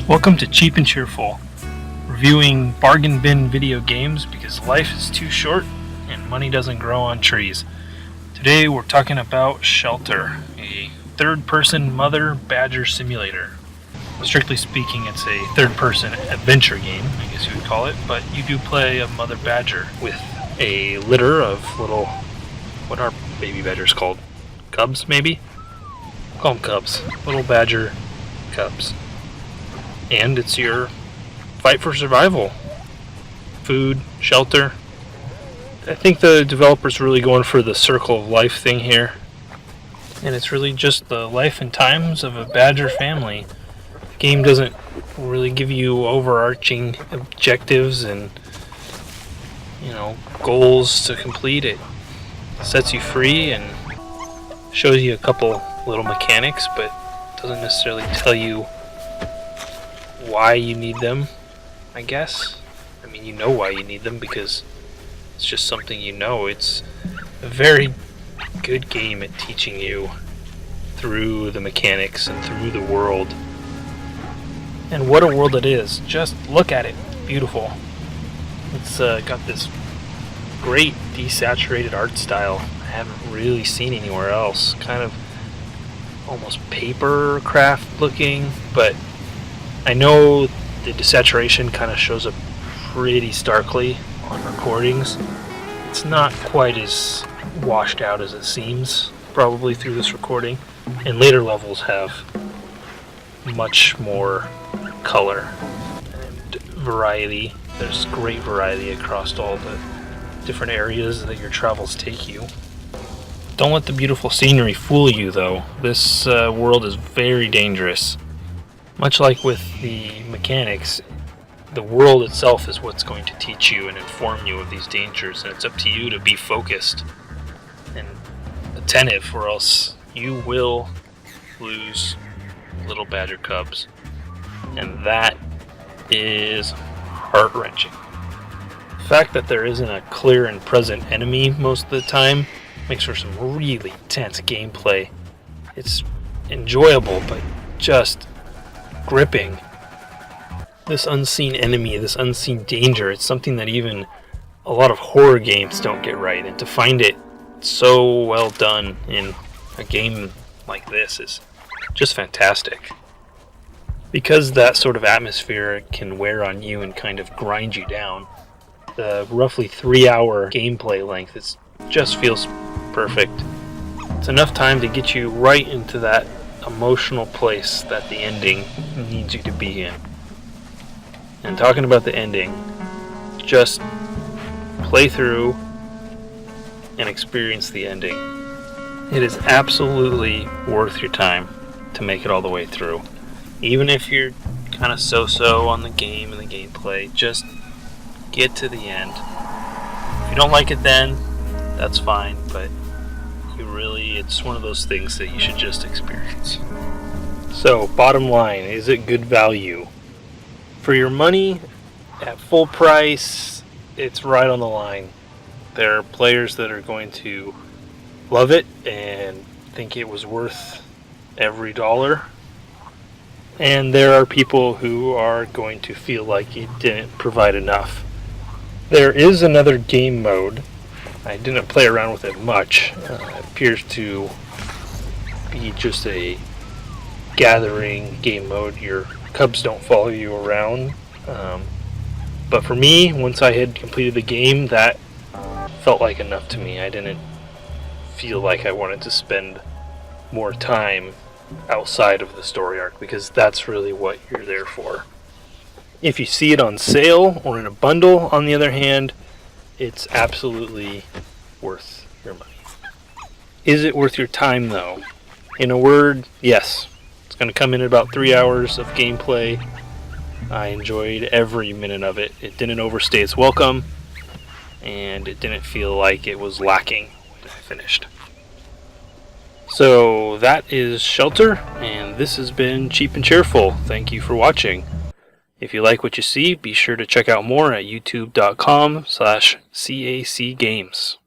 Welcome to Cheap and Cheerful, reviewing bargain bin video games because life is too short and money doesn't grow on trees. Today we're talking about Shelter, a third-person mother badger simulator. Strictly speaking, it's a third-person adventure game, I guess you would call it, but you do play a mother badger with a litter of little, what are baby badgers called? Cubs, maybe? Call them cubs. Little badger cubs. And it's your fight for survival. Food, shelter. I think the developer's really going for the circle of life thing here. And it's really just the life and times of a badger family. The game doesn't really give you overarching objectives and, goals to complete. It sets you free and shows you a couple little mechanics, but doesn't necessarily tell you why you need them, I guess. I mean, you know why you need them because it's just something you know. It's a very good game at teaching you through the mechanics and through the world. And what a world it is. Just look at it. Beautiful. It's got this great desaturated art style I haven't really seen anywhere else. Kind of almost paper craft looking, but I know the desaturation kind of shows up pretty starkly on recordings. It's not quite as washed out as it seems, probably through this recording. And later levels have much more color and variety. There's great variety across all the different areas that your travels take you. Don't let the beautiful scenery fool you, though. This world is very dangerous. Much like with the mechanics, the world itself is what's going to teach you and inform you of these dangers, and it's up to you to be focused and attentive, or else you will lose little badger cubs. And that is heart-wrenching. The fact that there isn't a clear and present enemy most of the time makes for some really tense gameplay. It's enjoyable, but just gripping. This unseen enemy, this unseen danger, it's something that even a lot of horror games don't get right, and to find it so well done in a game like this is just fantastic. Because that sort of atmosphere can wear on you and kind of grind you down, the roughly 3-hour gameplay length just feels perfect. It's enough time to get you right into that emotional place that the ending needs you to be in. And talking about the ending, just play through and experience the ending. It is absolutely worth your time to make it all the way through. Even if you're kind of so-so on the game and the gameplay, just get to the end. If you don't like it then, that's fine, but it's one of those things that you should just experience. So, bottom line, is it good value? For your money, at full price, it's right on the line. There are players that are going to love it and think it was worth every dollar. And there are people who are going to feel like it didn't provide enough. There is another game mode. I didn't play around with it much. It appears to be just a gathering game mode. Your cubs don't follow you around. But for me, once I had completed the game, that felt like enough to me. I didn't feel like I wanted to spend more time outside of the story arc, because that's really what you're there for. If you see it on sale or in a bundle, on the other hand, it's absolutely worth your money. Is it worth your time, though? In a word, yes. It's going to come in at about 3 hours of gameplay. I enjoyed every minute of it. It didn't overstay its welcome, and it didn't feel like it was lacking when I finished. So that is Shelter, and this has been Cheap and Cheerful. Thank you for watching. If you like what you see, be sure to check out more at youtube.com/CACgames.